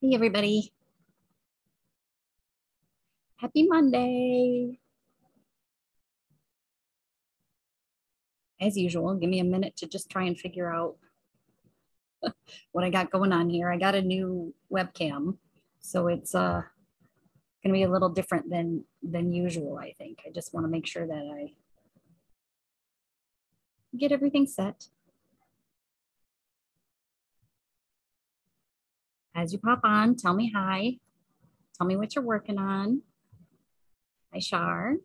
Hey everybody, happy Monday. As usual, give me a minute to just try and figure out what I got going on here. I got a new webcam, so it's gonna be a little different than usual, I think. I just want to make sure that I get everything set. As you pop on, tell me hi. Tell me what you're working on. Hi, Shar.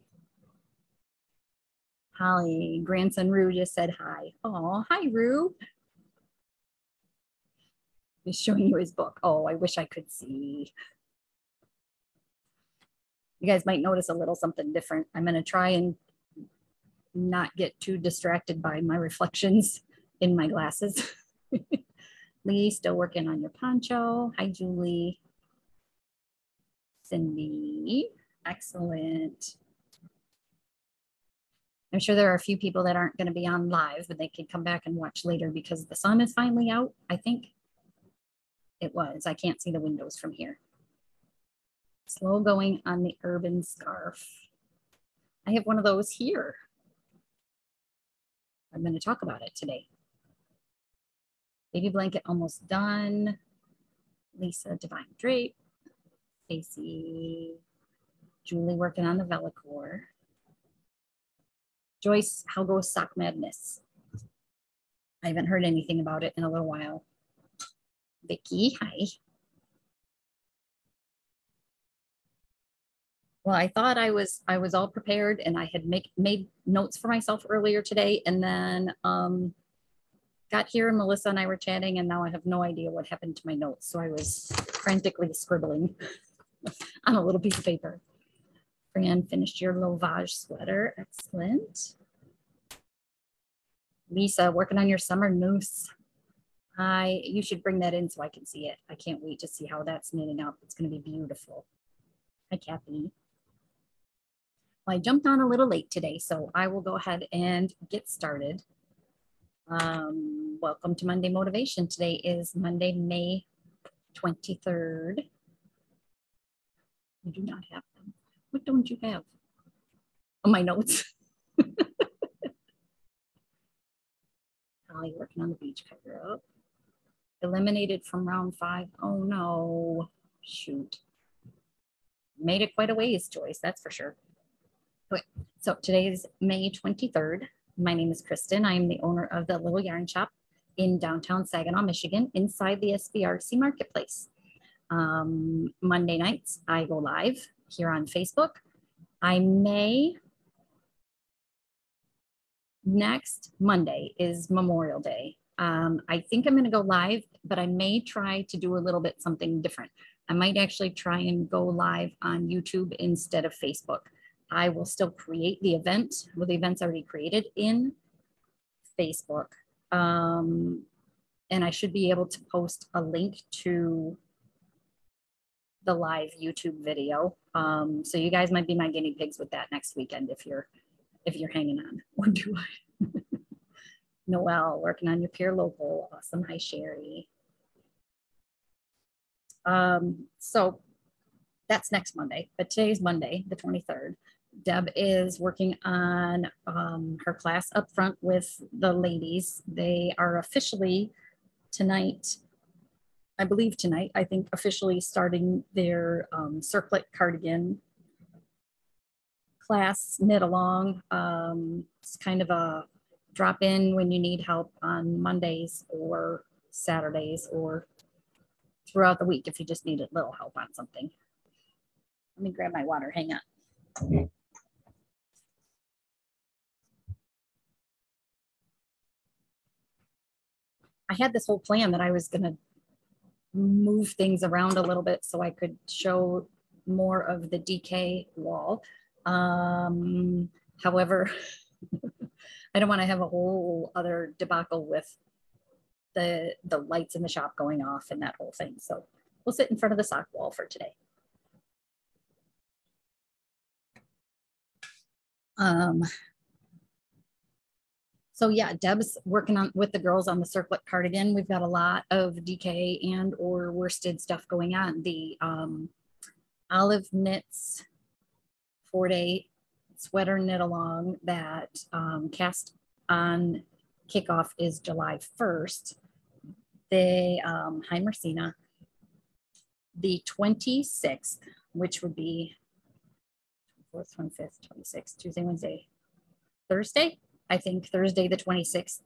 Holly, grandson Rue just said hi. Oh, hi, Rue. He's showing you his book. Oh, I wish I could see. You guys might notice a little something different. I'm going to try and not get too distracted by my reflections in my glasses. Lee, still working on your poncho. Hi, Julie. Cindy, excellent. I'm sure there are a few people that aren't going to be on live, but they could come back and watch later because the sun is finally out. I think it was. I can't see the windows from here. Slow going on the urban scarf. I have one of those here. I'm going to talk about it today. Baby blanket almost done. Lisa, Divine Drape. Stacy, Julie working on the Vellicore. Joyce, how goes Sock Madness? I haven't heard anything about it in a little while. Vicky, hi. Well, I thought I was all prepared and I had made notes for myself earlier today, and then got here and Melissa and I were chatting, and now I have no idea what happened to my notes. So I was frantically scribbling on a little piece of paper. Fran, finished your Lovage sweater. Excellent. Lisa, working on your summer noose. You should bring that in so I can see it. I can't wait to see how that's knitting up. It's going to be beautiful. Hi, Kathy. Well, I jumped on a little late today, so I will go ahead and get started. Welcome to Monday Motivation. Today is Monday, May 23rd. I do not have them. What don't you have? Oh, my notes. Holly working on the beach cover up. Eliminated from round 5. Oh no, shoot. Made it quite a ways, Joyce, that's for sure. Okay, so today is May 23rd. My name is Kristen. I am the owner of the Little Yarn Shop in downtown Saginaw, Michigan, inside the SBRC Marketplace. Monday nights, I go live here on Facebook. Next Monday is Memorial Day. I think I'm going to go live, but I may try to do a little bit something different. I might actually try and go live on YouTube instead of Facebook. I will still create the event with the events already created in Facebook. And I should be able to post a link to the live YouTube video. So you guys might be my guinea pigs with that next weekend if you're hanging on. Or do I? Noelle, working on your peer local. Awesome. Hi, Sherry. So that's next Monday, but today's Monday, the 23rd. Deb is working on her class up front with the ladies. They are officially tonight, I believe tonight, I think officially starting their circlet cardigan class, knit along. It's kind of a drop in when you need help on Mondays or Saturdays or throughout the week if you just need a little help on something. Let me grab my water, hang on. I had this whole plan that I was going to move things around a little bit so I could show more of the DK wall. However, I don't want to have a whole other debacle with the lights in the shop going off and that whole thing. So we'll sit in front of the sock wall for today. So yeah, Deb's working on with the girls on the circlet cardigan. We've got a lot of DK and or worsted stuff going on. The Olive Knits 4-day sweater knit along that cast on kickoff is July 1st. The hi Marcina. The 26th, which would be 4th, 25th, 26th, Tuesday, Wednesday, Thursday. I think Thursday, the 26th,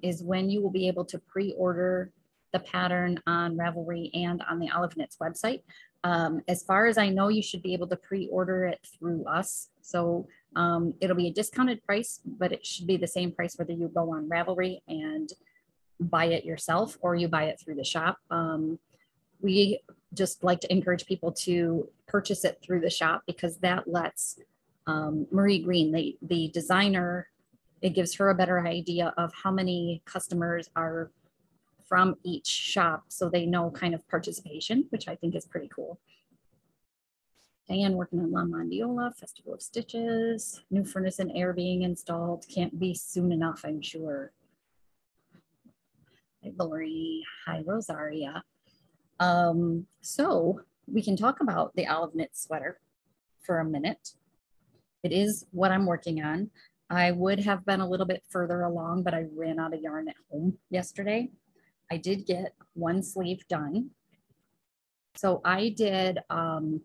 is when you will be able to pre-order the pattern on Ravelry and on the Olive Knits website. As far as I know, you should be able to pre-order it through us. So it'll be a discounted price, but it should be the same price whether you go on Ravelry and buy it yourself or you buy it through the shop. We just like to encourage people to purchase it through the shop because that lets Marie Green, the designer, it gives her a better idea of how many customers are from each shop so they know kind of participation, which I think is pretty cool. Diane working on La Mondiola, Festival of Stitches, new furnace and air being installed. Can't be soon enough, I'm sure. Hi, Lori. Hi, Rosaria. So we can talk about the Olive Knit sweater for a minute. It is what I'm working on. I would have been a little bit further along, but I ran out of yarn at home yesterday. I did get one sleeve done. So I did the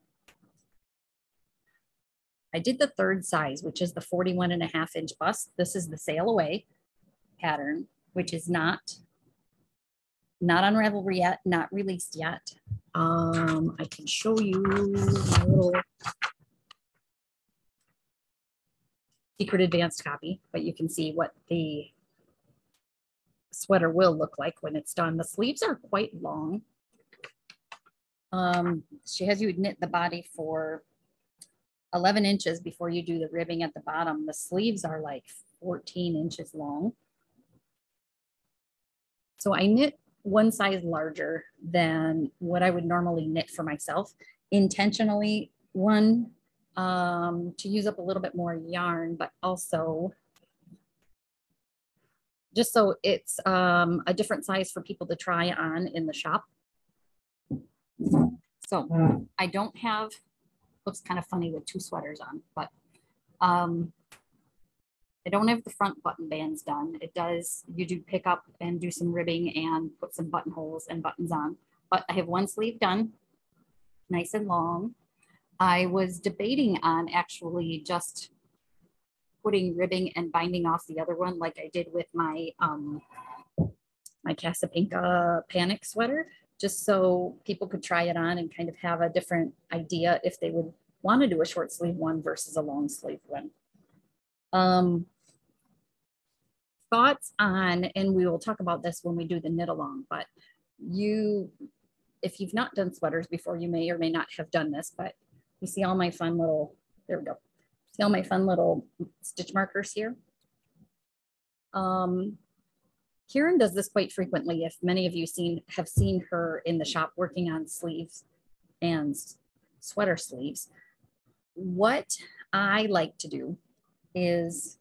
third size, which is the 41.5-inch bust. This is the Sail Away pattern, which is not on Ravelry yet, not released yet. I can show you my little secret advanced copy, but you can see what the sweater will look like when it's done. The sleeves are quite long. She has you knit the body for 11 inches before you do the ribbing at the bottom. The sleeves are like 14 inches long. So I knit one size larger than what I would normally knit for myself, intentionally, one, to use up a little bit more yarn, but also just so it's a different size for people to try on in the shop. So I don't have, looks kind of funny with two sweaters on, but I don't have the front button bands done. It does, you do pick up and do some ribbing and put some buttonholes and buttons on, but I have one sleeve done, nice and long. I was debating on actually just putting ribbing and binding off the other one like I did with my my Casapinka Panic sweater, just so people could try it on and kind of have a different idea if they would want to do a short sleeve one versus a long sleeve one. Thoughts on, and we will talk about this when we do the knit along, but if you've not done sweaters before, you may or may not have done this, but you see all my fun little, there we go. See all my fun little stitch markers here? Karen does this quite frequently. If many of you have seen her in the shop working on sleeves and sweater sleeves, what I like to do is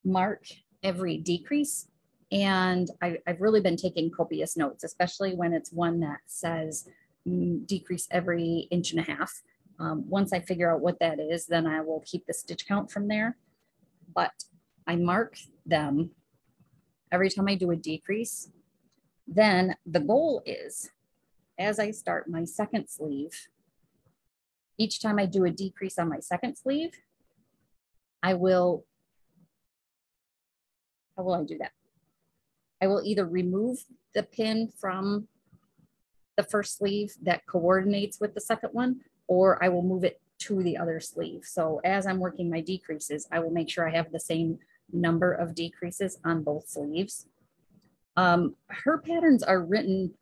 mark every decrease. And I've really been taking copious notes, especially when it's one that says decrease every 1.5 inches. Once I figure out what that is, then I will keep the stitch count from there. But I mark them every time I do a decrease. Then the goal is, as I start my second sleeve, each time I do a decrease on my second sleeve, I will, how will I do that? I will either remove the pin from the first sleeve that coordinates with the second one, or I will move it to the other sleeve. So as I'm working my decreases, I will make sure I have the same number of decreases on both sleeves. Her patterns are written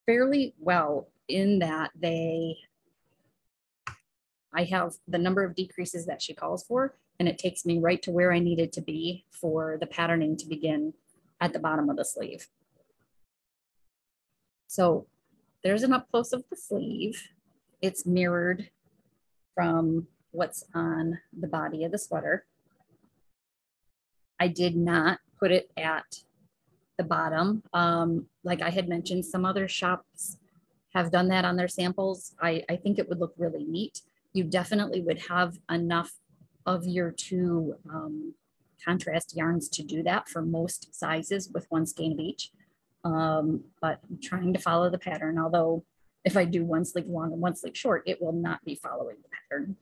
fairly well in that I have the number of decreases that she calls for, and it takes me right to where I needed to be for the patterning to begin at the bottom of the sleeve. So there's an up close of the sleeve. It's mirrored from what's on the body of the sweater. I did not put it at the bottom. Like I had mentioned, some other shops have done that on their samples. I think it would look really neat. You definitely would have enough of your two contrast yarns to do that for most sizes with one skein of each. But I'm trying to follow the pattern, although if I do one sleeve long and one sleeve short, it will not be following the pattern.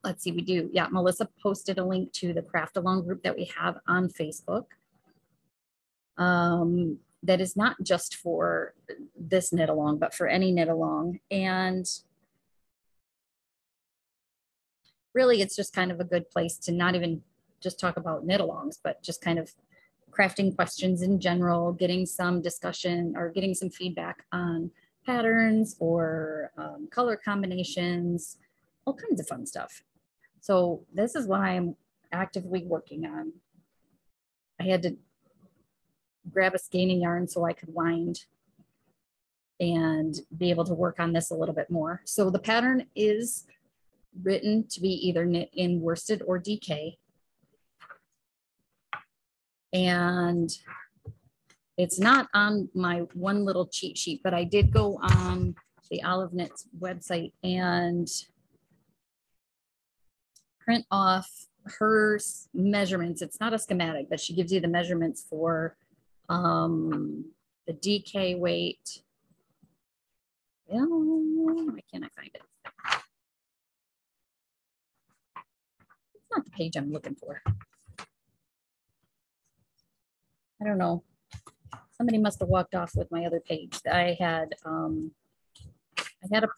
Let's see, yeah, Melissa posted a link to the craft along group that we have on Facebook. That is not just for this knit along, but for any knit along. And really, it's just kind of a good place to not even just talk about knit alongs, but just kind of crafting questions in general, getting some discussion or getting some feedback on patterns or color combinations, all kinds of fun stuff. So this is what I'm actively working on. I had to grab a skein yarn so I could wind and be able to work on this a little bit more. So the pattern is written to be either knit in worsted or DK. And it's not on my one little cheat sheet, but I did go on the Olive Knits website and print off her measurements. It's not a schematic, but she gives you the measurements for the DK weight. Why can't I find it? It's not the page I'm looking for. I don't know. Somebody must have walked off with my other page. I had a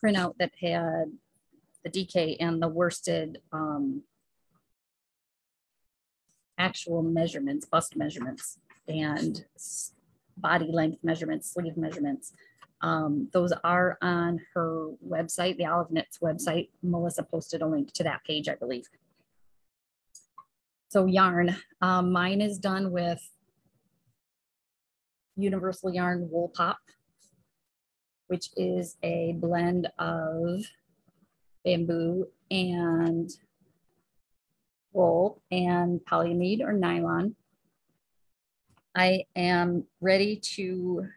printout that had the DK and the worsted actual measurements, bust measurements, and body length measurements, sleeve measurements. Those are on her website, the Olive Knits website. Melissa posted a link to that page, I believe. So yarn, mine is done with Universal Yarn Wool Pop, which is a blend of bamboo and wool and polyamide or nylon. I am ready to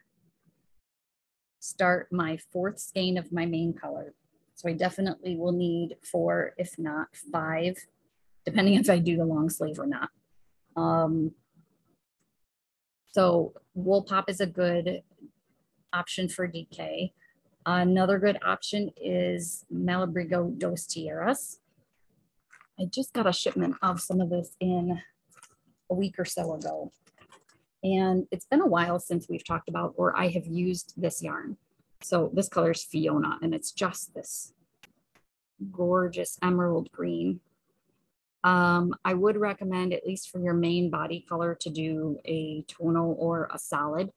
start my 4th skein of my main color. So I definitely will need 4, if not 5, depending if I do the long sleeve or not. So Wool Pop is a good option for DK. Another good option is Malabrigo Dos Tierras. I just got a shipment of some of this in a week or so ago. And it's been a while since we've talked about or I have used this yarn. So this color is Fiona, and it's just this gorgeous emerald green. I would recommend, at least for your main body color, to do a tonal or a solid,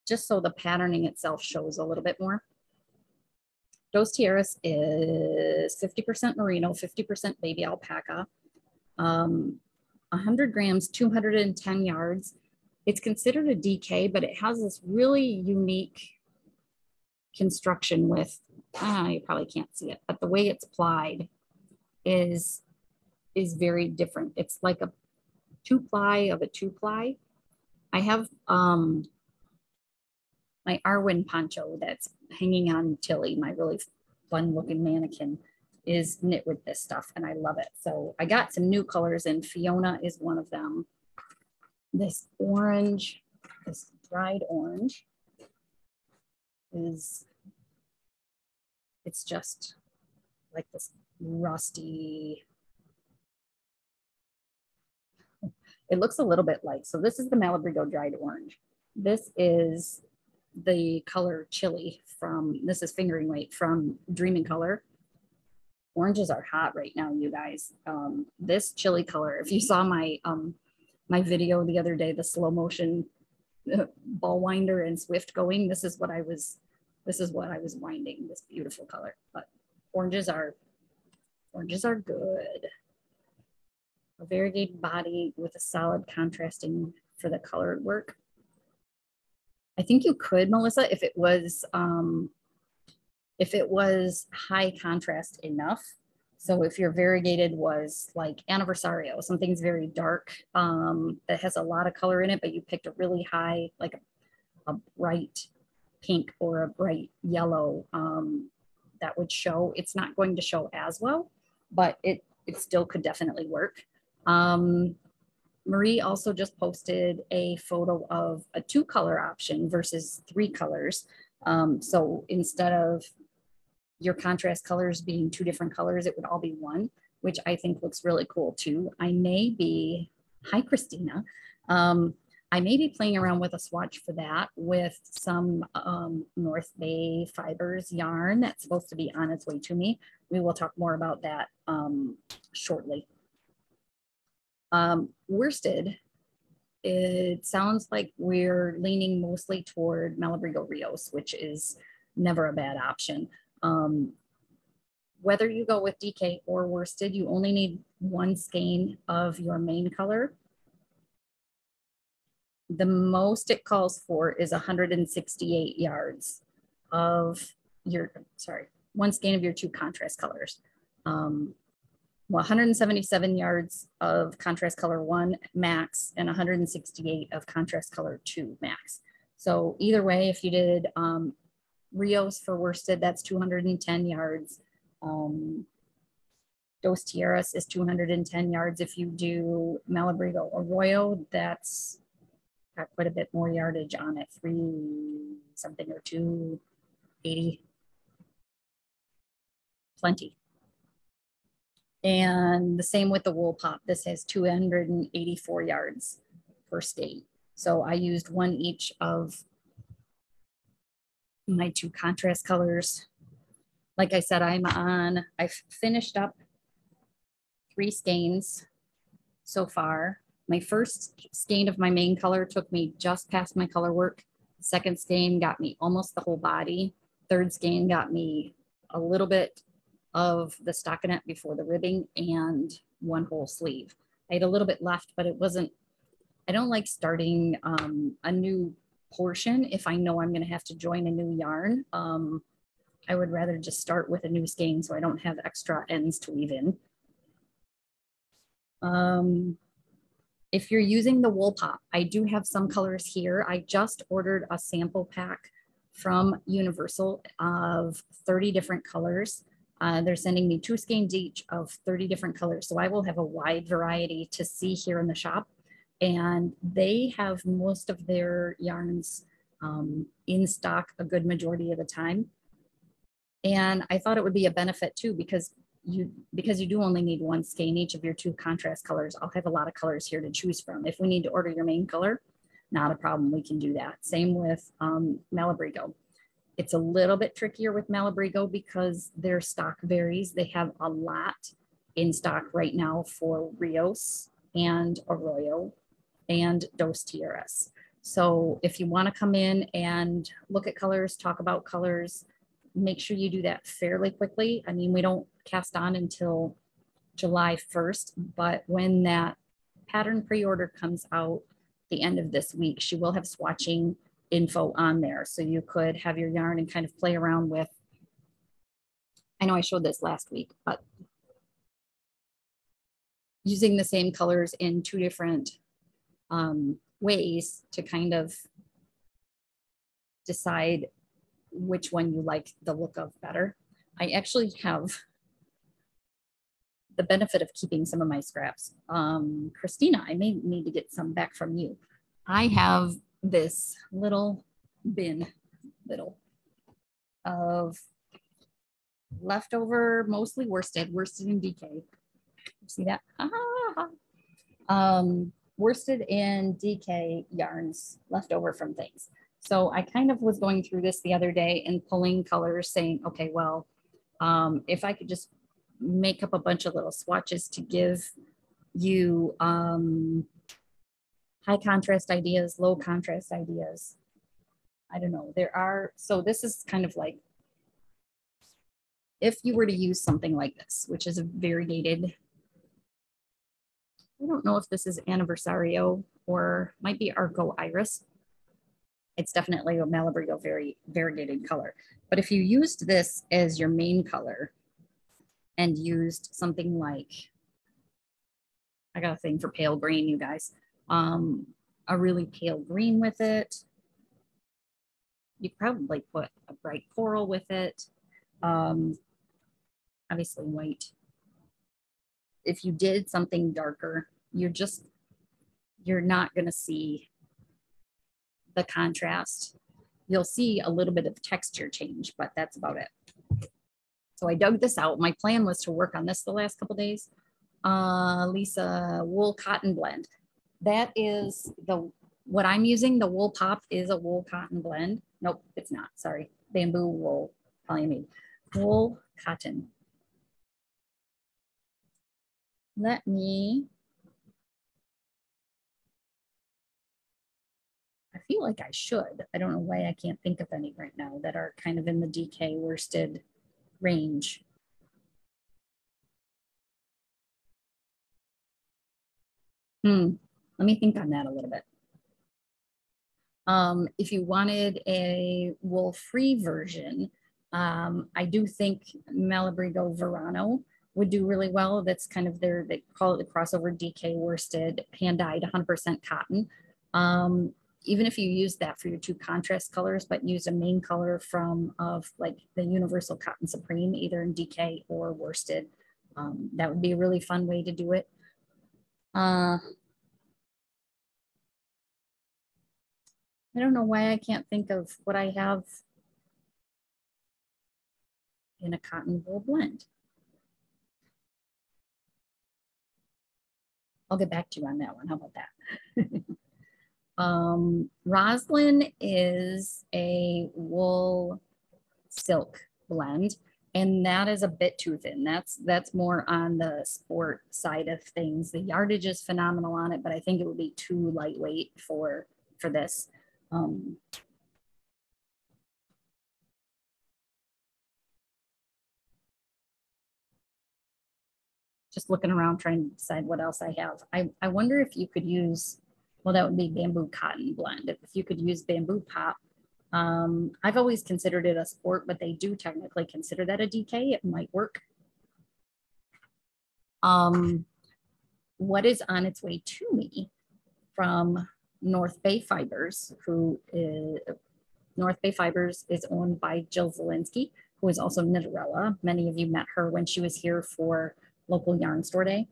just so the patterning itself shows a little bit more. Dos Tierras is 50% merino, 50% baby alpaca, 100 grams, 210 yards. It's considered a DK, but it has this really unique construction with, you probably can't see it, but the way it's plied is very different. It's like a 2-ply of a 2-ply. I have my Arwen poncho that's hanging on Tilly, my really fun looking mannequin, is knit with this stuff, and I love it. So I got some new colors, and Fiona is one of them. This orange, this dried orange it's just like this rusty, it looks a little bit like, so this is the Malabrigo dried orange. This is the color Chili from, this is Fingering Weight from Dreaming Color. Oranges are hot right now, you guys. This chili color, if you saw my my video the other day, the slow motion ball winder and Swift going, this is what I was winding, this beautiful color. But oranges are good. A variegated body with a solid contrasting for the colored work. I think you could, Melissa, if it was high contrast enough, So if your variegated was like Anniversario, something's very dark that has a lot of color in it, but you picked a really high, like a bright pink or a bright yellow, that would show. It's not going to show as well, but it still could definitely work. Marie also just posted a photo of a 2-color option versus 3 colors. So instead of your contrast colors being 2 different colors, it would all be 1, which I think looks really cool too. I may be, hi Christina, I may be playing around with a swatch for that with some North Bay Fibers yarn that's supposed to be on its way to me. We will talk more about that shortly. Worsted, it sounds like we're leaning mostly toward Malabrigo Rios, which is never a bad option. Whether you go with DK or worsted, you only need 1 skein of your main color. The most it calls for is 168 yards of your, sorry, 1 skein of your 2 contrast colors. Well, 177 yards of contrast color 1 max and 168 of contrast color 2 max. So either way, if you did Rios for worsted, that's 210 yards. Dos Tierras is 210 yards. If you do Malabrigo Arroyo, that's got quite a bit more yardage on it, 3 something or 280, plenty. And the same with the wool pop. This has 284 yards per skein. So I used 1 each of my 2 contrast colors. Like I said, I've finished up 3 skeins so far. My first skein of my main color took me just past my color work. Second skein got me almost the whole body. Third skein got me a little bit of the stockinette before the ribbing and 1 whole sleeve. I had a little bit left, but it wasn't, I don't like starting a new portion if I know I'm going to have to join a new yarn. I would rather just start with a new skein so I don't have extra ends to weave in. If you're using the wool pop, I do have some colors here. I just ordered a sample pack from Universal of 30 different colors. They're sending me 2 skeins each of 30 different colors. So I will have a wide variety to see here in the shop. And they have most of their yarns in stock a good majority of the time. And I thought it would be a benefit too, because you do only need 1 skein each of your 2 contrast colors. I'll have a lot of colors here to choose from. If we need to order your main color, not a problem, we can do that. Same with Malabrigo. It's a little bit trickier with Malabrigo because their stock varies. They have a lot in stock right now for Rios and Arroyo and Dos Tierras. So if you want to come in and look at colors, talk about colors, make sure you do that fairly quickly. I mean, we don't cast on until July 1st, but when that pattern pre-order comes out the end of this week, she will have swatching info on there. So you could have your yarn and kind of play around with, I know I showed this last week, but using the same colors in 2 different ways to kind of decide which one you like the look of better. I actually have the benefit of keeping some of my scraps. Christina, I may need to get some back from you. I have this little bin, of leftover, mostly worsted and DK. See that? Worsted and DK yarns left over from things. So I kind of was going through this the other day and pulling colors saying, okay, well, if I could just make up a bunch of little swatches to give you high contrast ideas, low contrast ideas. I don't know. There are, so this is kind of like, if you were to use something like this, which is a variegated, I don't know if this is Anniversario or might be Arco Iris. It's definitely a Malabrigo very variegated color. But if you used this as your main color, and used something like, I got a thing for pale green, you guys, a really pale green with it. You could probably put a bright coral with it. Obviously white. If you did something darker, you're not going to see the contrast. You'll see a little bit of texture change, but that's about it. So I dug this out. My plan was to work on this the last couple days. Lisa wool cotton blend. That is what I'm using. The wool pop is a wool cotton blend. Nope, it's not. Sorry. Bamboo wool polyamide. Wool cotton. Let me, I feel like I should. I don't know why I can't think of any right now that are kind of in the DK worsted range. Let me think on that a little bit. If you wanted a wool-free version, I do think Malabrigo Verano would do really well. That's kind of they call it the crossover DK worsted, hand-dyed, 100% cotton. Even if you use that for your two contrast colors, but use a main color of like the Universal Cotton Supreme, either in DK or worsted, that would be a really fun way to do it. I don't know why I can't think of what I have in a cotton wool blend. I'll get back to you on that one. How about that? Roslyn is a wool silk blend, and that is a bit too thin. That's more on the sport side of things. The yardage is phenomenal on it, but I think it would be too lightweight for this. Just looking around trying to decide what else I have. I wonder if you could use, well, that would be bamboo cotton blend. If you could use bamboo pop. I've always considered it a sport, but they do technically consider that a DK. It might work. What is on its way to me from North Bay Fibers, North Bay Fibers is owned by Jill Zielinski, who is also Knitterella. Many of you met her when she was here for local yarn store day.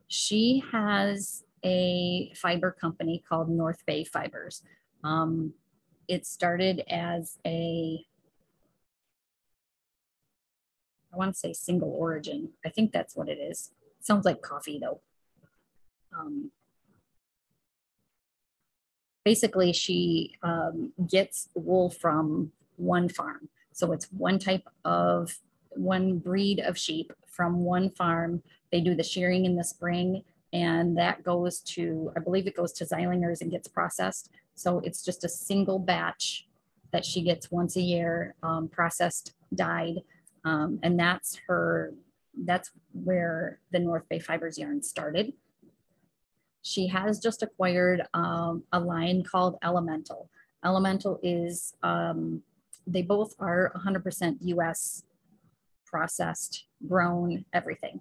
She has a fiber company called North Bay Fibers. It started as I want to say single origin. I think that's what it is. Sounds like coffee though. Basically, she gets wool from one farm. So it's one breed of sheep from one farm. They do the shearing in the spring, and that goes to, I believe it goes to Zeilinger's and gets processed. So it's just a single batch that she gets once a year, processed, dyed. And that's where the North Bay Fibers yarn started. She has just acquired a line called Elemental. Elemental is, they both are 100% US processed, grown, everything.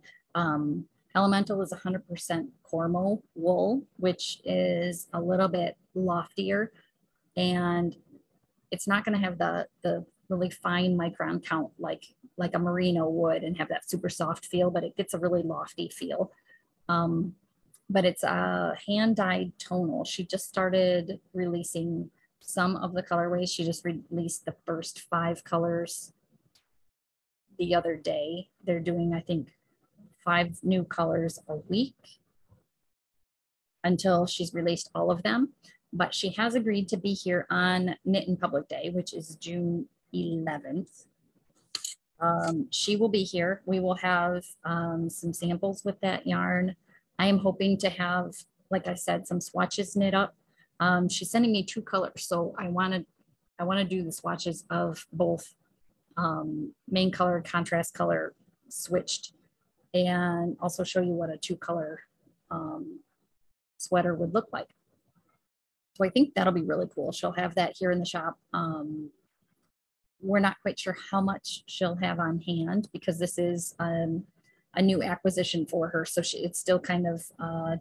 Elemental is 100% Cormo wool, which is a little bit loftier, and it's not going to have the really fine micron count like a merino would and have that super soft feel, but it gets a really lofty feel. But it's a hand-dyed tonal. She just started releasing some of the colorways. She just released the first 5 colors the other day. They're doing, I think, 5 new colors a week until she's released all of them. But she has agreed to be here on Knit in Public Day, which is June 11th. She will be here. We will have some samples with that yarn. I am hoping to have, like I said, some swatches knit up. She's sending me 2 colors, so I want to do the swatches of both main color, contrast color switched, and also show you what a 2-color sweater would look like. So I think that'll be really cool. She'll have that here in the shop We're not quite sure how much she'll have on hand because this is a new acquisition for her. So it's still kind of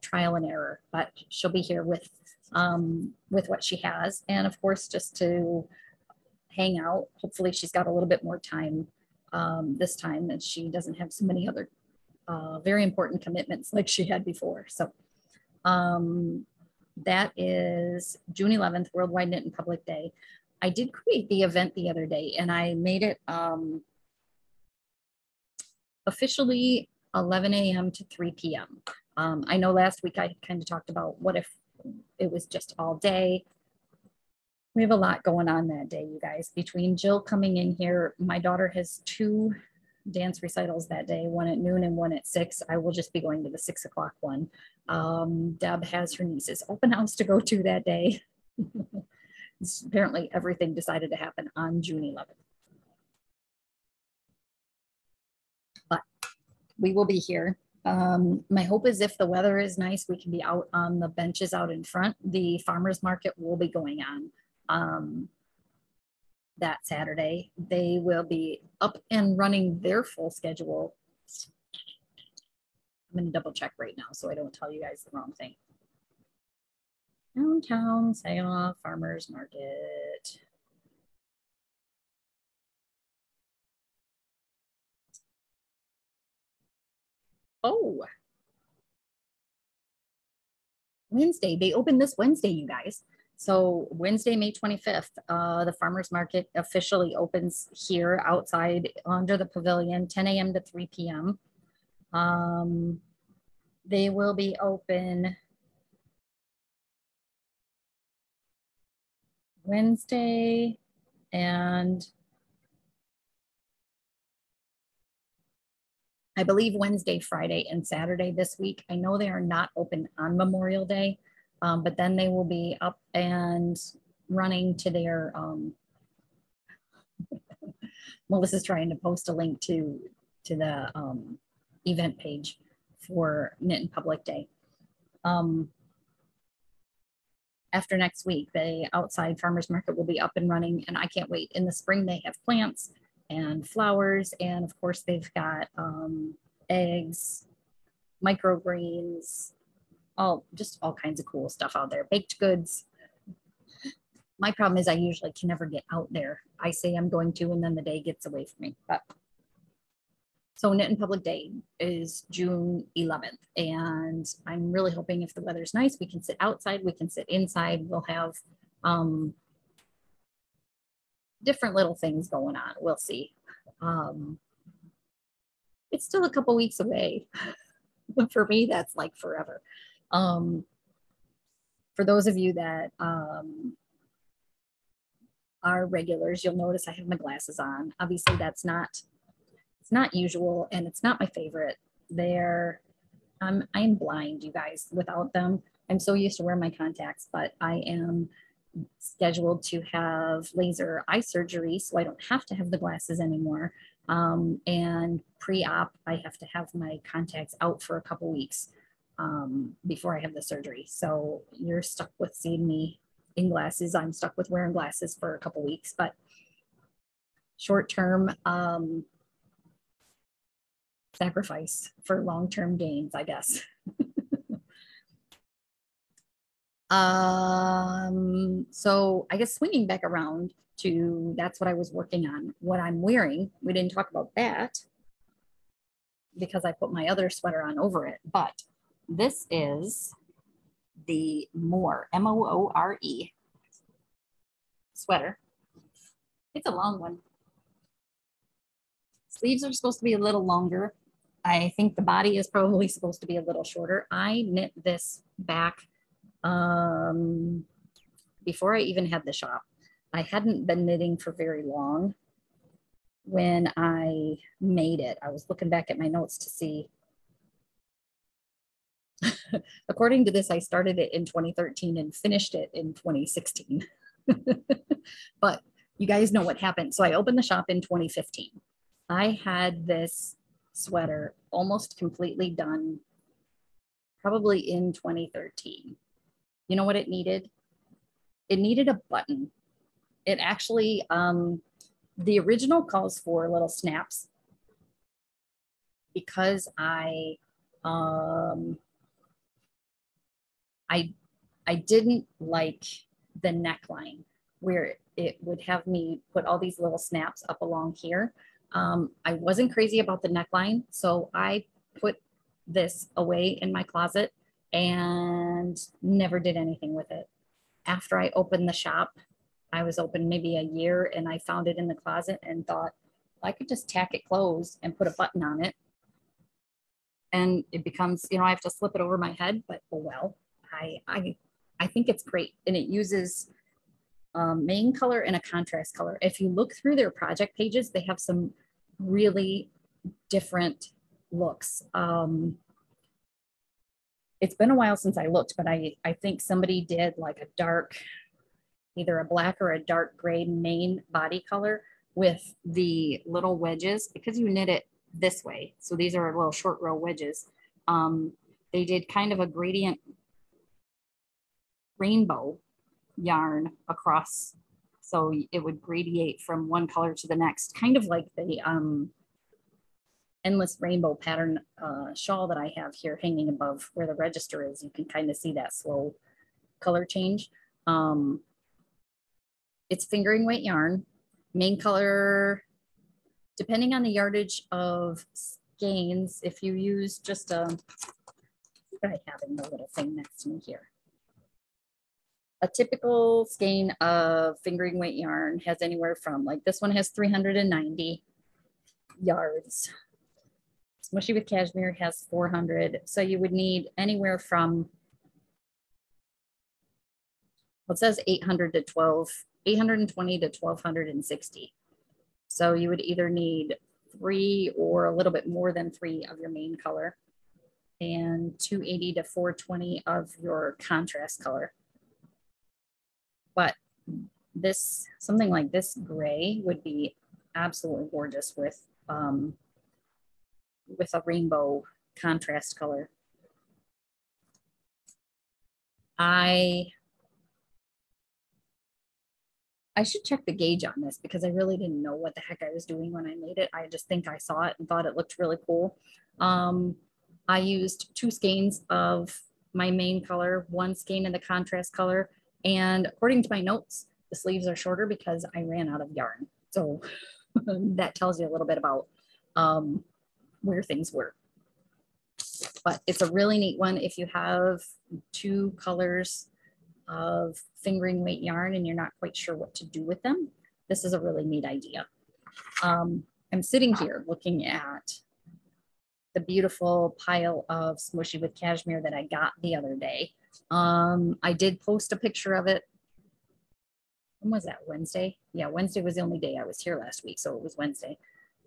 trial and error, but she'll be here with what she has. And of course, just to hang out. Hopefully she's got a little bit more time this time, and she doesn't have so many other very important commitments like she had before. So that is June 11th, Worldwide Knit in Public Day. I did create the event the other day, and I made it officially 11 a.m. to 3 p.m. I know last week I kind of talked about what if it was just all day. We have a lot going on that day, you guys. Between Jill coming in here, my daughter has 2 dance recitals that day, one at noon and one at 6. I will just be going to the 6 o'clock one. Deb has her niece's open house to go to that day. Apparently everything decided to happen on June 11th. But we will be here. My hope is if the weather is nice, we can be out on the benches out in front. The farmers market will be going on that Saturday. They will be up and running their full schedule. I'm going to double check right now so I don't tell you guys the wrong thing. Downtown Saginaw Farmers Market. Oh, Wednesday. They open this Wednesday, you guys. So Wednesday, May 25th, the farmers market officially opens here outside under the pavilion, 10 a.m. to 3 p.m. They will be open Wednesday and I believe Wednesday, Friday, and Saturday this week. I know they are not open on Memorial Day, but then they will be up and running to their, Melissa's trying to post a link to the event page for Knit in Public Day. After next week, the outside farmers market will be up and running, and I can't wait. In the spring, they have plants and flowers, and of course, they've got eggs, microgreens, just all kinds of cool stuff out there. Baked goods. My problem is I usually can never get out there. I say I'm going to, and then the day gets away from me. But so Knit in Public Day is June 11th, and I'm really hoping if the weather's nice, we can sit outside, we can sit inside. We'll have different little things going on. We'll see. It's still a couple weeks away. For me, that's like forever. For those of you that are regulars, you'll notice I have my glasses on. Obviously, it's not usual, and it's not my favorite. I'm blind, you guys, without them. I'm so used to wearing my contacts, but I am scheduled to have laser eye surgery, so I don't have to have the glasses anymore. And pre-op, I have to have my contacts out for a couple weeks before I have the surgery. So you're stuck with seeing me in glasses. I'm stuck with wearing glasses for a couple weeks, but short-term sacrifice for long-term gains, I guess. So I guess swinging back around to, that's what I was working on. What I'm wearing, we didn't talk about that because I put my other sweater on over it, but this is the More, M-O-O-R-E sweater. It's a long one. Sleeves are supposed to be a little longer. I think the body is probably supposed to be a little shorter. I knit this back before I even had the shop. I hadn't been knitting for very long when I made it. I was looking back at my notes to see. According to this, I started it in 2013 and finished it in 2016. But you guys know what happened. So I opened the shop in 2015. I had this sweater almost completely done probably in 2013. You know what it needed? It needed a button. It actually, The original calls for little snaps because um, I didn't like the neckline where it would have me put all these little snaps up along here. I wasn't crazy about the neckline, so I put this away in my closet and never did anything with it. After I opened the shop, I was open maybe a year and I found it in the closet and thought, I could just tack it closed and put a button on it. And it becomes, I have to slip it over my head, but oh well. I think it's great. And it uses main color and a contrast color. If you look through their project pages, they have some really different looks. It's been a while since I looked, but I think somebody did like a dark, either a black or a dark gray main body color with the little wedges, because you knit it this way. So these are little short row wedges. They did kind of a gradient rainbow yarn across. So it would gradiate from one color to the next, kind of like the endless rainbow pattern shawl that I have here hanging above where the register is. You can kind of see that slow color change. It's fingering weight yarn. Main color, depending on the yardage of skeins, if you use just a, what I have in the little thing next to me here. A typical skein of fingering weight yarn has anywhere from, like this one has 390 yards. Smushy with Cashmere has 400. So you would need anywhere from, well, it says 800 to 820 to 1260. So you would either need 3 or a little bit more than 3 of your main color and 280 to 420 of your contrast color. But this, something like this gray would be absolutely gorgeous with a rainbow contrast color. I should check the gauge on this because I really didn't know what the heck I was doing when I made it. I just think I saw it and thought it looked really cool. I used 2 skeins of my main color, 1 skein in the contrast color. And according to my notes, the sleeves are shorter because I ran out of yarn. So that tells you a little bit about where things were. But it's a really neat one if you have 2 colors of fingering weight yarn and you're not quite sure what to do with them. This is a really neat idea. I'm sitting here looking at the beautiful pile of Smushy with Cashmere that I got the other day. I did post a picture of it. When was that? Wednesday? Yeah, Wednesday was the only day I was here last week, so it was Wednesday.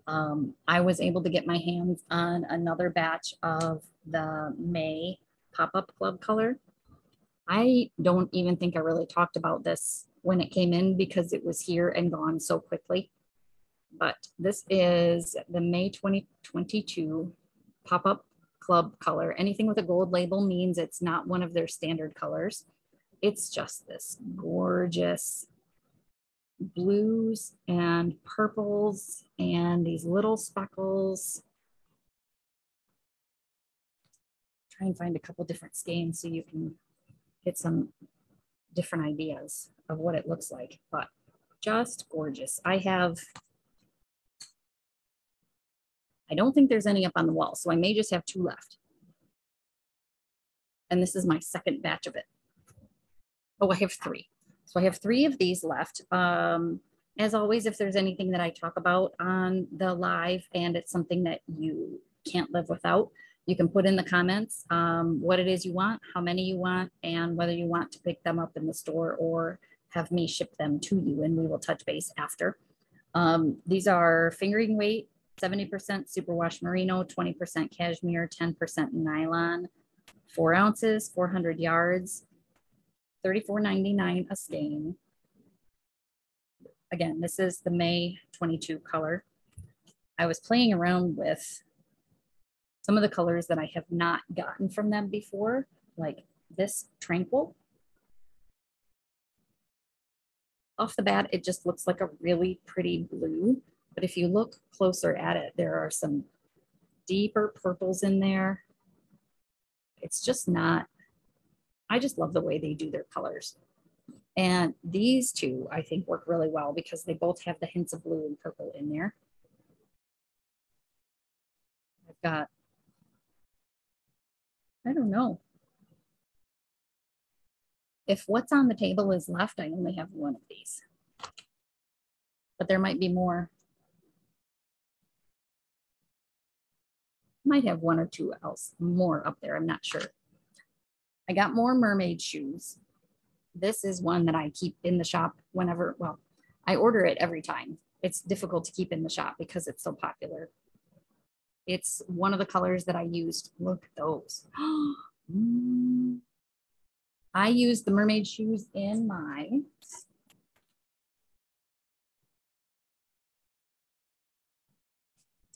I was able to get my hands on another batch of the May pop-up club color. I don't even think I really talked about this when it came in because it was here and gone so quickly. But this is the May 2022 pop-up club color. Anything with a gold label means it's not one of their standard colors. It's just this gorgeous blues and purples and these little speckles. Try and find a couple different skeins so you can get some different ideas of what it looks like, but just gorgeous. I don't think there's any up on the wall, so I may just have 2 left. And this is my second batch of it. Oh, I have 3. So I have 3 of these left. As always, if there's anything that I talk about on the live and it's something that you can't live without, you can put in the comments what it is you want, how many you want, and whether you want to pick them up in the store or have me ship them to you, and we will touch base after. These are fingering weight, 70% superwash merino, 20% cashmere, 10% nylon, 4 ounces, 400 yards, $34.99 a skein. Again, this is the May 22 color. I was playing around with some of the colors that I have not gotten from them before, like this Tranquil. off the bat, it just looks like a really pretty blue. But if you look closer at it, there are some deeper purples in there. It's just not, I just love the way they do their colors. And these two, I think, work really well because they both have the hints of blue and purple in there. I've got, I don't know. If what's on the table is left, I only have one of these. But there might be more. Might have one or two else more up there. I'm not sure. I got more mermaid shoes. This is one that I keep in the shop whenever, well, I order it every time. It's difficult to keep in the shop because it's so popular. It's one of the colors that I used. Look at those. I used the mermaid shoes in my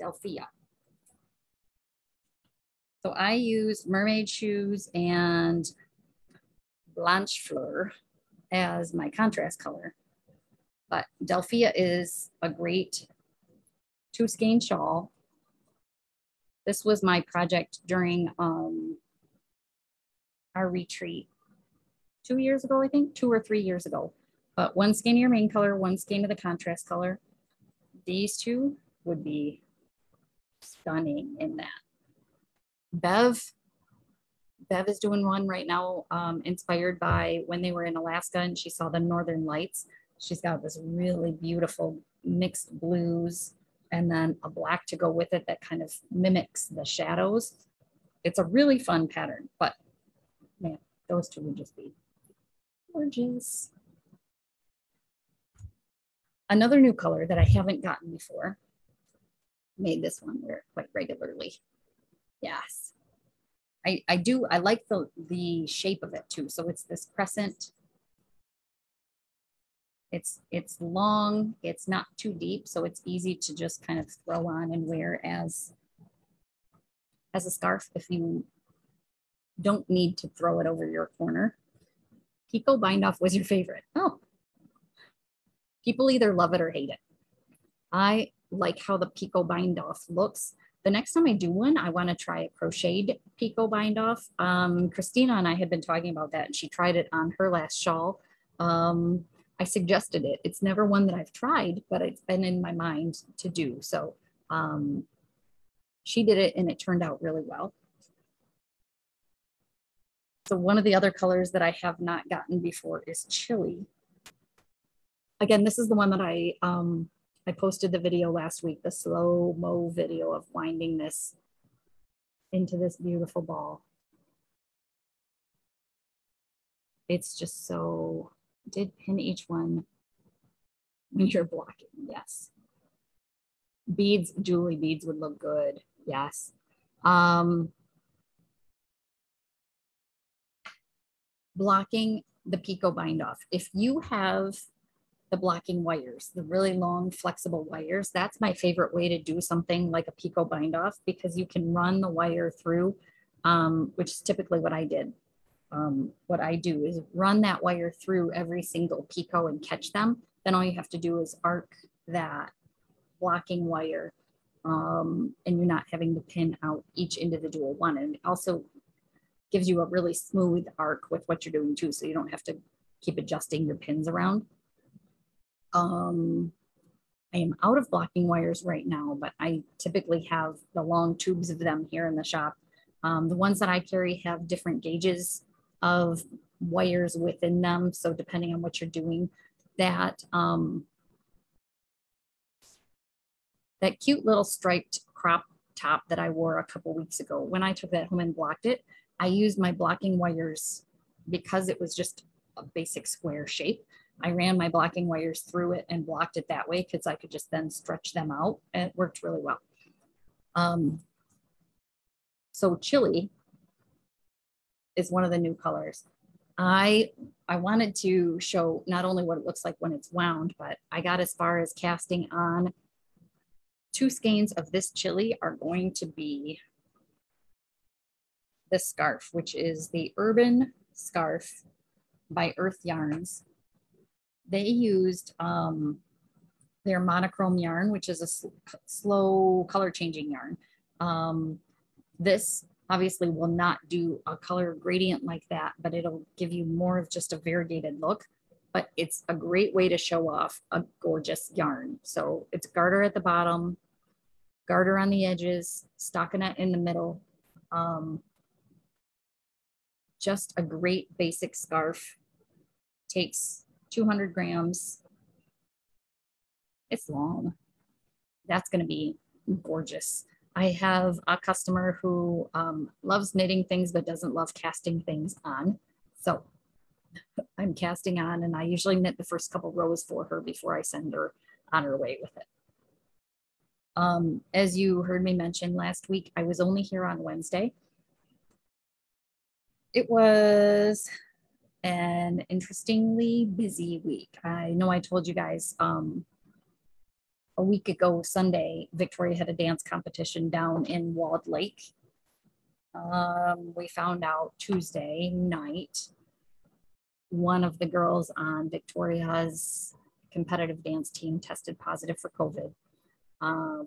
Delphia. So I used mermaid shoes and Blanche Fleur as my contrast color. But Delphia is a great two skein shawl. This was my project during our retreat 2 years ago, I think, 2 or 3 years ago. But one skein of your main color, one skein of the contrast color. These two would be stunning in that. Bev is doing one right now, inspired by when they were in Alaska and she saw the Northern Lights. She's got this really beautiful mixed blues and then a black to go with it that kind of mimics the shadows. It's a really fun pattern, but man, those two would just be gorgeous. Another new color that I haven't gotten before, made this one wear quite regularly. Yes. I like the shape of it too. So it's this crescent. It's long, it's not too deep, so it's easy to just kind of throw on and wear as a scarf if you don't need to throw it over your corner. Picot bind off was your favorite. Oh, people either love it or hate it. I like how the Picot bind off looks. The next time I do one, I want to try a crocheted Picot bind off. Christina and I had been talking about that and she tried it on her last shawl. I suggested it. It's never one that I've tried, but it's been in my mind to do. So she did it and it turned out really well. So one of the other colors that I have not gotten before is chili. Again, this is the one that I posted the video last week, the slow-mo video of winding this into this beautiful ball. It's just so, did pin each one when you're blocking, yes. Beads, Julie beads would look good, yes. Blocking the Picot bind off. If you have the blocking wires, the really long flexible wires, that's my favorite way to do something like a Picot bind off because you can run the wire through, which is typically what I did. What I do is run that wire through every single Picot and catch them. Then all you have to do is arc that blocking wire and you're not having to pin out each individual one. And it also gives you a really smooth arc with what you're doing too, so you don't have to keep adjusting your pins around. I am out of blocking wires right now, but I typically have the long tubes of them here in the shop. The ones that I carry have different gauges of wires within them. So depending on what you're doing, that cute little striped crop top that I wore a couple weeks ago, when I took that home and blocked it, I used my blocking wires because it was just a basic square shape. I ran my blocking wires through it and blocked it that way because I could just then stretch them out and it worked really well. So chili is one of the new colors. I wanted to show not only what it looks like when it's wound, but I got as far as casting on 2 skeins of this chili are going to be this scarf, which is the Urban Scarf by Earth Yarns. They used their monochrome yarn, which is a slow color changing yarn. This obviously will not do a color gradient like that, but it'll give you more of just a variegated look. But it's a great way to show off a gorgeous yarn. So it's garter at the bottom, garter on the edges, stockinette in the middle. Just a great basic scarf. Takes 200 grams. It's long. That's going to be gorgeous. I have a customer who loves knitting things but doesn't love casting things on. So I'm casting on, and I usually knit the first couple rows for her before I send her on her way with it. As you heard me mention last week, I was only here on Wednesday. It was an interestingly busy week. I know I told you guys a week ago Sunday, Victoria had a dance competition down in Walled Lake. We found out Tuesday night, one of the girls on Victoria's competitive dance team tested positive for COVID.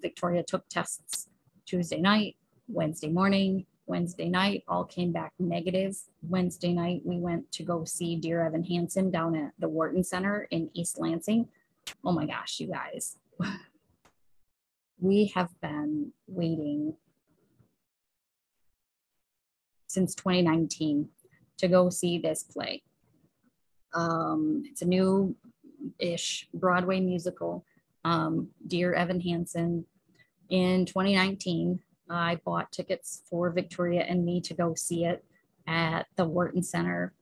Victoria took tests Tuesday night, Wednesday morning, Wednesday night, all came back negative. Wednesday night, we went to go see Dear Evan Hansen down at the Wharton Center in East Lansing. Oh my gosh, you guys. We have been waiting since 2019 to go see this play. It's a new-ish Broadway musical, Dear Evan Hansen. In 2019, I bought tickets for Victoria and me to go see it at the Wharton Center.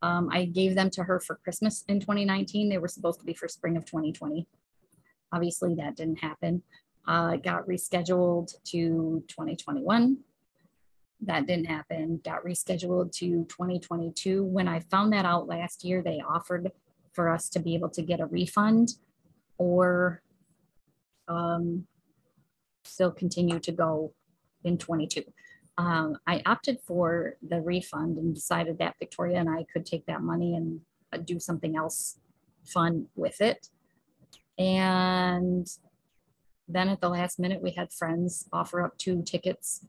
I gave them to her for Christmas in 2019. They were supposed to be for spring of 2020. Obviously, that didn't happen. It got rescheduled to 2021. That didn't happen. Got rescheduled to 2022. When I found that out last year, they offered for us to be able to get a refund or still continue to go in 22. I opted for the refund and decided that Victoria and I could take that money and do something else fun with it. And then at the last minute, we had friends offer up 2 tickets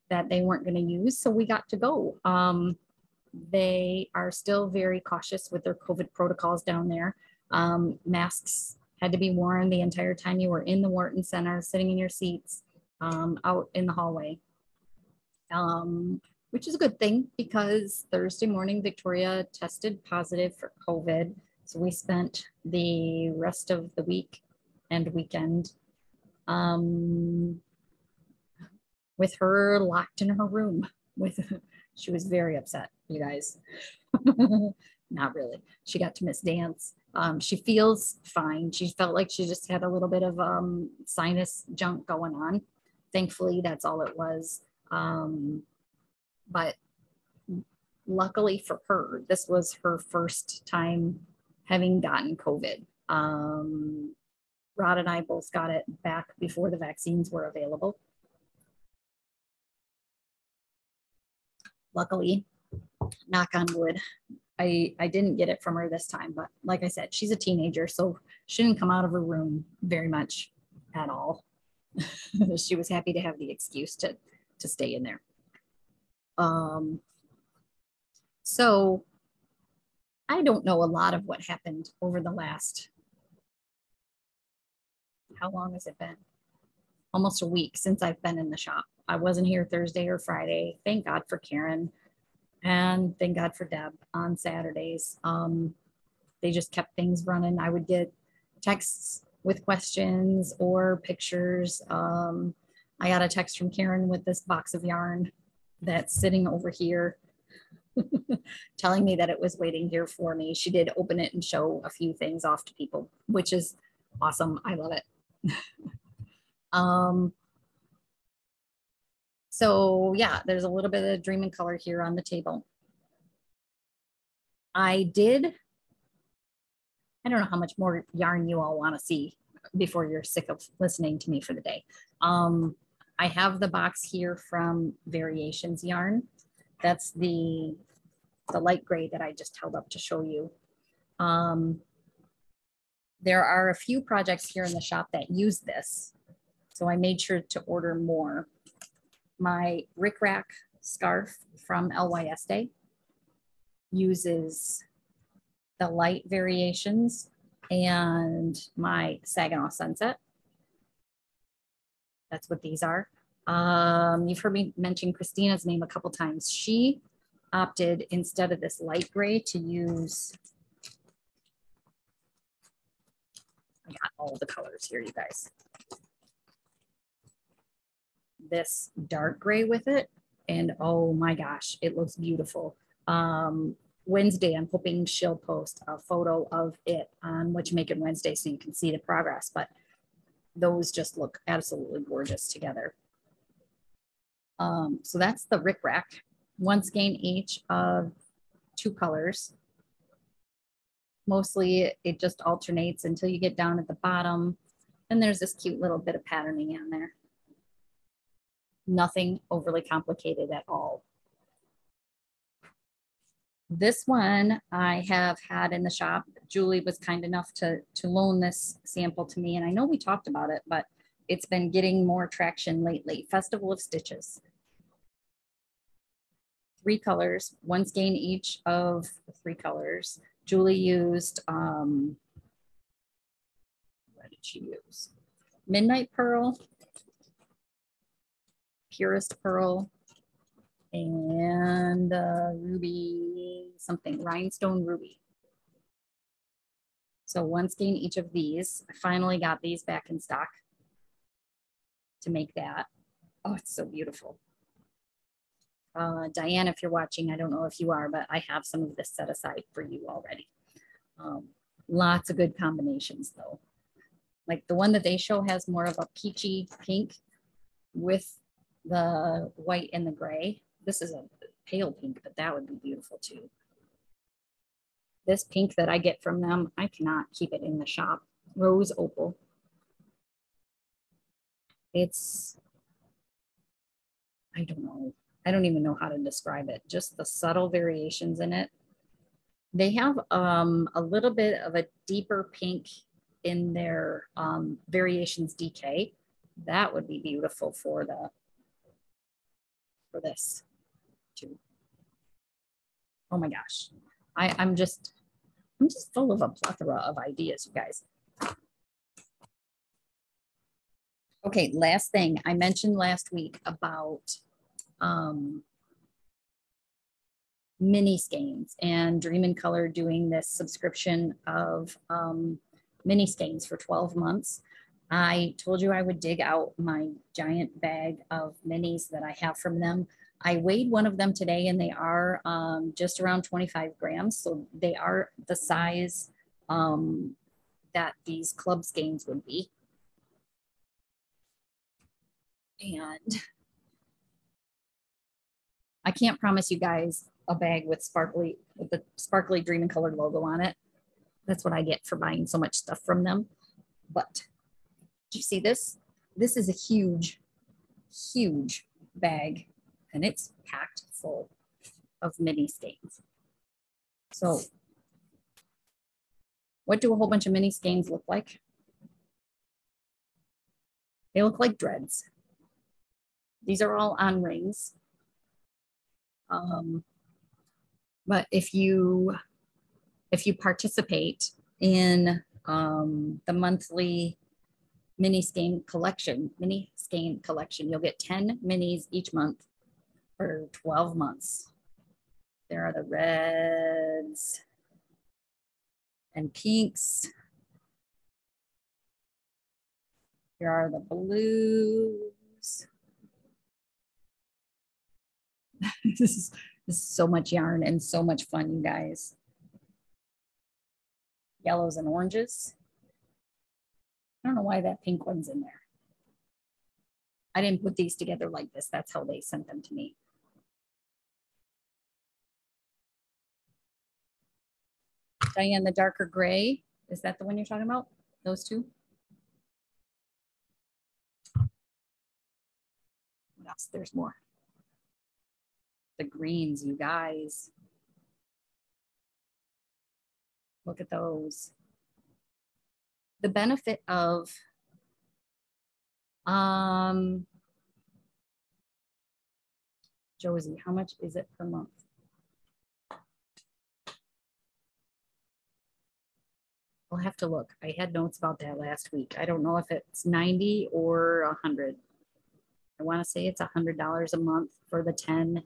that they weren't going to use. So we got to go. They are still very cautious with their COVID protocols down there. Masks had to be worn the entire time you were in the Wharton Center, sitting in your seats, out in the hallway, which is a good thing because Thursday morning, Victoria tested positive for COVID. So we spent the rest of the week and weekend with her locked in her room. She was very upset, you guys. Not really. She got to miss dance. She feels fine. She felt like she just had a little bit of sinus junk going on. Thankfully, that's all it was. But luckily for her, this was her first time having gotten COVID. Rod and I both got it back before the vaccines were available. Luckily, knock on wood, I didn't get it from her this time, but like I said, she's a teenager, so she didn't come out of her room very much at all. She was happy to have the excuse to stay in there. So I don't know a lot of what happened over the last, how long has it been? Almost a week since I've been in the shop. I wasn't here Thursday or Friday. Thank God for Karen. And thank God for Deb on Saturdays. They just kept things running. I would get texts with questions or pictures. I got a text from Karen with this box of yarn that's sitting over here telling me that it was waiting here for me. She did open it and show a few things off to people, which is awesome. I love it. So yeah, there's a little bit of Dream in Color here on the table. I don't know how much more yarn you all want to see before you're sick of listening to me for the day. I have the box here from Variations Yarn. That's the light gray that I just held up to show you. There are a few projects here in the shop that use this, so I made sure to order more. My rickrack scarf from LYS Day uses the light variations, and my Saginaw Sunset. That's what these are. You've heard me mention Christina's name a couple times. She opted, instead of this light gray, to use, I got all the colors here, you guys. This dark gray with it, and oh my gosh, it looks beautiful. Wednesday, I'm hoping she'll post a photo of it on What You Making Wednesday so you can see the progress, but those just look absolutely gorgeous together. So that's the rickrack. One skein each of 2 colors. Mostly it just alternates until you get down at the bottom. And there's this cute little bit of patterning on there. Nothing overly complicated at all. This one I have had in the shop. Julie was kind enough to loan this sample to me. And I know we talked about it, but it's been getting more traction lately. Festival of Stitches. 3 colors, 1 skein each of the 3 colors. Julie used, what did she use? Midnight Pearl, Purest Pearl, and Ruby something, Rhinestone Ruby. So 1 skein each of these. I finally got these back in stock to make that. Oh, it's so beautiful. Diane, if you're watching, I don't know if you are, but I have some of this set aside for you already. Lots of good combinations though. Like the one that they show has more of a peachy pink with the white and the gray. This is a pale pink, but that would be beautiful too. This pink that I get from them, I cannot keep it in the shop. Rose Opal. It's, I don't know. I don't even know how to describe it. Just the subtle variations in it. They have a little bit of a deeper pink in their variations DK. That would be beautiful for this too. Oh my gosh. I'm just full of a plethora of ideas, you guys. Okay, last thing. I mentioned last week about mini skeins and Dream in Color doing this subscription of mini skeins for 12 months. I told you I would dig out my giant bag of minis that I have from them. I weighed one of them today and they are just around 25 grams. So they are the size that these club skeins would be. And I can't promise you guys a bag with the sparkly Dream in Color logo on it. That's what I get for buying so much stuff from them. But do you see this? This is a huge, huge bag, and it's packed full of mini skeins. So what do a whole bunch of mini skeins look like? They look like dreads. These are all on rings. But if you participate in the monthly mini skein collection, you'll get 10 minis each month for 12 months. There are the reds and pinks. Here are the blues. This is so much yarn and so much fun, you guys. Yellows and oranges. I don't know why that pink one's in there. I didn't put these together like this. That's how they sent them to me. Diane, the darker gray, is that the one you're talking about? Those two? What else? There's more. The greens, you guys. Look at those. The benefit of Josie, how much is it per month? I'll have to look. I had notes about that last week. I don't know if it's 90 or 100. I want to say it's $100 a month for the 10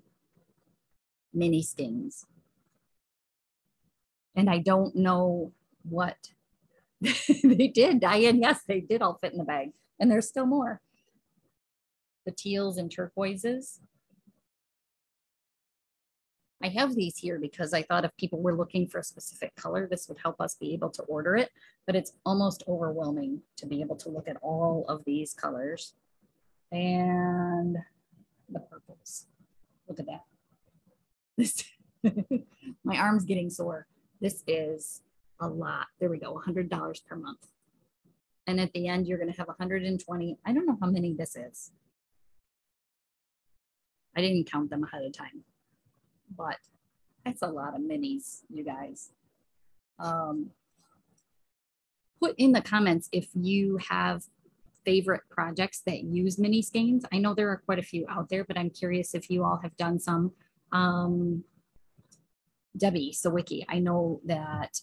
mini skeins. And I don't know what they did, Diane. Yes, they did all fit in the bag. And there's still more. The teals and turquoises. I have these here because I thought if people were looking for a specific color, this would help us be able to order it, but it's almost overwhelming to be able to look at all of these colors. And the purples. Look at that. This, my arm's getting sore. This is a lot. There we go, $100 per month. And at the end, you're gonna have 120. I don't know how many this is. I didn't count them ahead of time, but that's a lot of minis, you guys. Put in the comments if you have favorite projects that use mini skeins. I know there are quite a few out there, but I'm curious if you all have done some. Debbie Sawicki, I know that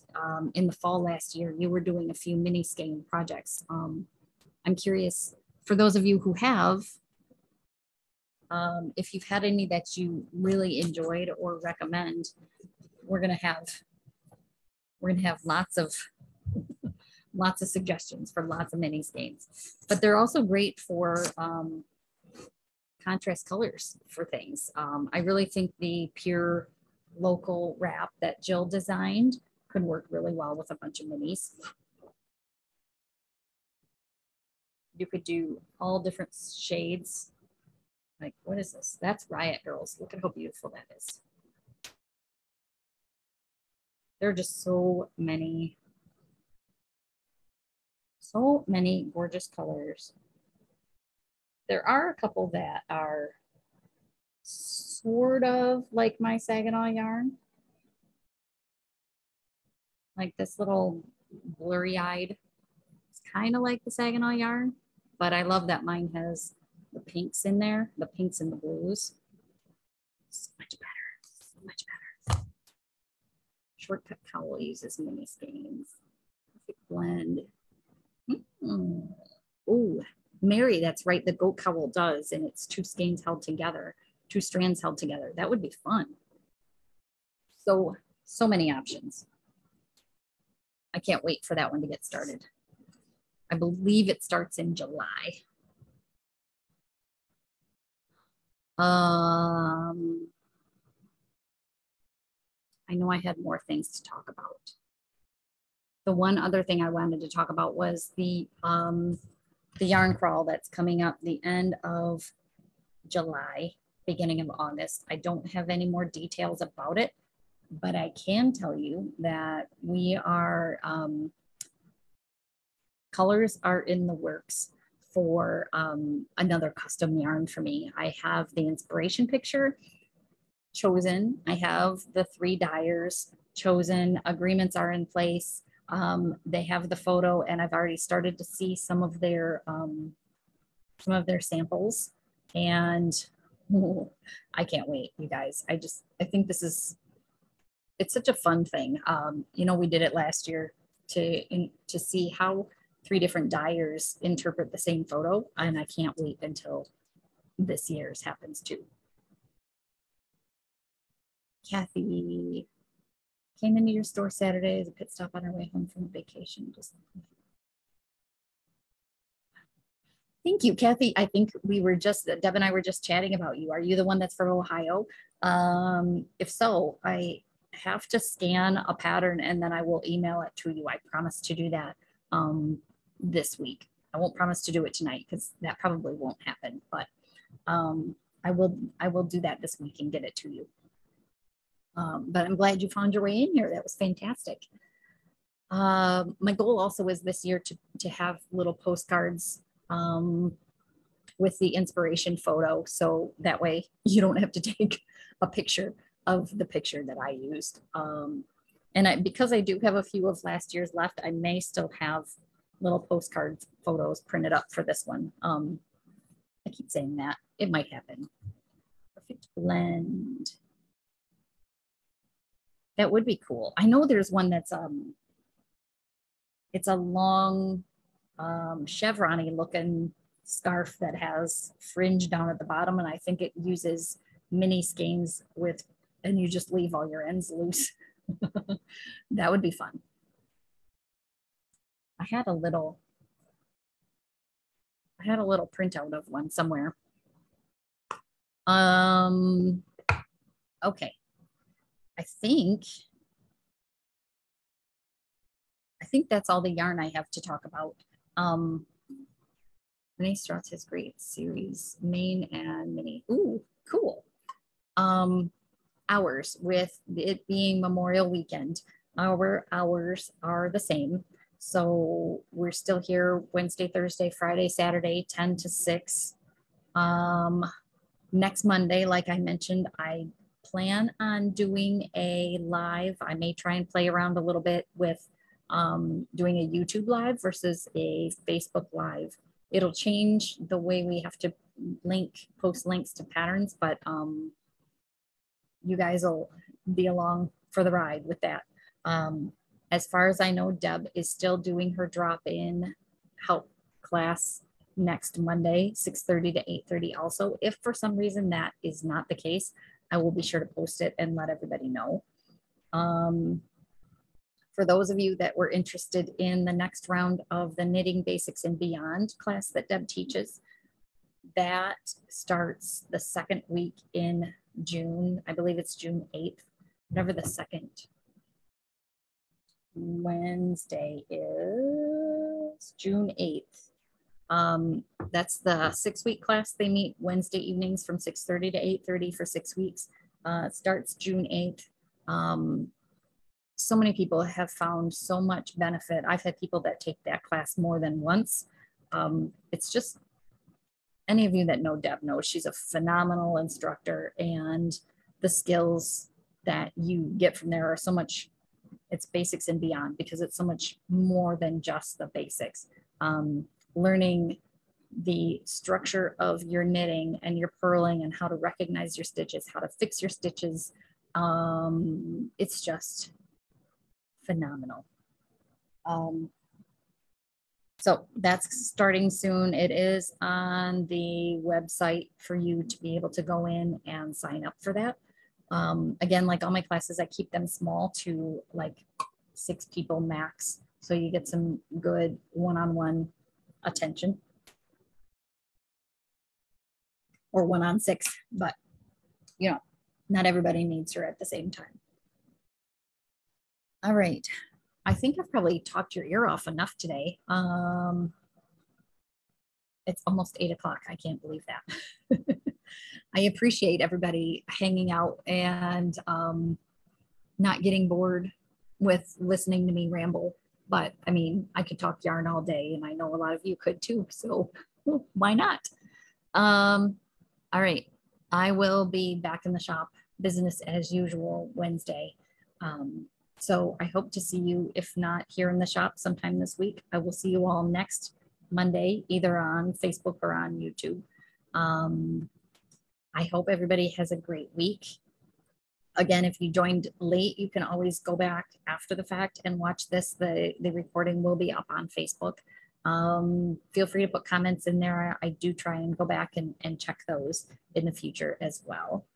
in the fall last year, you were doing a few mini skein projects. I'm curious, for those of you who have, if you've had any that you really enjoyed or recommend, we're gonna have lots of suggestions for lots of mini skeins. But they're also great for contrast colors for things. I really think the pure local wrap that Jill designed could work really well with a bunch of minis. You could do all different shades. Like, what is this? That's Riot Girls. Look at how beautiful that is. There are just so many gorgeous colors. There are a couple that are sort of like my Saginaw yarn. Like this little blurry-eyed. It's kind of like the Saginaw yarn, but I love that mine has the pinks in there, the pinks and the blues. So much better, so much better. Shortcut Cowl uses mini skeins. Perfect blend. Oh, Mary, that's right. The goat cowl does, and it's two skeins held together, two strands held together. That would be fun. So many options. I can't wait for that one to get started. I believe it starts in July. I know I had more things to talk about. The one other thing I wanted to talk about was the yarn crawl that's coming up the end of July, beginning of August. I don't have any more details about it, but I can tell you that we are, colors are in the works for another custom yarn for me. I have the inspiration picture chosen. I have the 3 dyers chosen. Agreements are in place. They have the photo, and I've already started to see some of their samples, and I can't wait, you guys. I think it's such a fun thing. You know, we did it last year to see how 3 different dyers interpret the same photo, and I can't wait until this year's happens too. Kathy came into your store Saturday as a pit stop on our way home from vacation. Thank you, Kathy. I think Deb and I were just chatting about you. Are you the one that's from Ohio? If so, I have to scan a pattern and then I will email it to you. I promise to do that this week. I won't promise to do it tonight because that probably won't happen, but I will do that this week and get it to you. But I'm glad you found your way in here. That was fantastic. My goal also is this year to have little postcards with the inspiration photo. So that way you don't have to take a picture of the picture that I used. And And because I do have a few of last year's left, I may still have little postcard photos printed up for this one. I keep saying that. It might happen. Perfect blend. That would be cool. I know there's one that's it's a long chevron-y looking scarf that has fringe down at the bottom, and I think it uses mini skeins with, and you just leave all your ends loose. That would be fun. I had a little printout of one somewhere. Okay. I think that's all the yarn I have to talk about. Renee Strauss has great series, main and mini. Ooh, cool. Hours, with it being Memorial Weekend, our hours are the same. So we're still here Wednesday, Thursday, Friday, Saturday, 10 to 6. Next Monday, like I mentioned, I plan on doing a live. I may try and play around a little bit with doing a YouTube live versus a Facebook live. It'll change the way we have to post links to patterns, but you guys will be along for the ride with that. As far as I know, Deb is still doing her drop-in help class next Monday, 6:30 to 8:30 also. If for some reason that is not the case, I will be sure to post it and let everybody know. For those of you that were interested in the next round of the Knitting Basics and Beyond class that Deb teaches, that starts the second week in June. I believe it's June 8th, whatever the second Wednesday is, June 8th. That's the 6-week class. They meet Wednesday evenings from 6:30 to 8:30 for 6 weeks. It starts June 8th. So many people have found so much benefit. I've had people that take that class more than once. It's just, any of you that know Deb knows she's a phenomenal instructor, and the skills that you get from there are so much, it's basics and beyond, because it's so much more than just the basics. Learning the structure of your knitting and your purling and how to recognize your stitches, how to fix your stitches. It's just phenomenal. So that's starting soon. It is on the website for you to be able to go in and sign up for that. Again, like all my classes, I keep them small to like 6 people max. So you get some good one-on-one attention, or 1-on-6, but you know, not everybody needs her at the same time. All right. I think I've probably talked your ear off enough today. It's almost 8 o'clock. I can't believe that. I appreciate everybody hanging out and not getting bored with listening to me ramble. But I mean, I could talk yarn all day, and I know a lot of you could too. So why not? All right. I will be back in the shop, business as usual, Wednesday. So I hope to see you, if not here in the shop sometime this week. I will see you all next Monday, either on Facebook or on YouTube. I hope everybody has a great week. Again, if you joined late, you can always go back after the fact and watch this. The recording will be up on Facebook. Feel free to put comments in there. I do try and go back and check those in the future as well.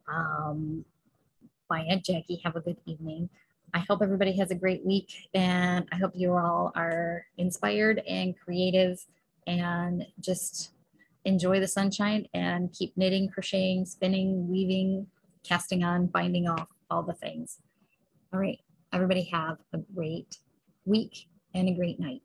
Bye, Aunt Jackie. Have a good evening. I hope everybody has a great week, and I hope you all are inspired and creative and just enjoy the sunshine and keep knitting, crocheting, spinning, weaving, casting on, binding off, all the things. All right, everybody have a great week and a great night.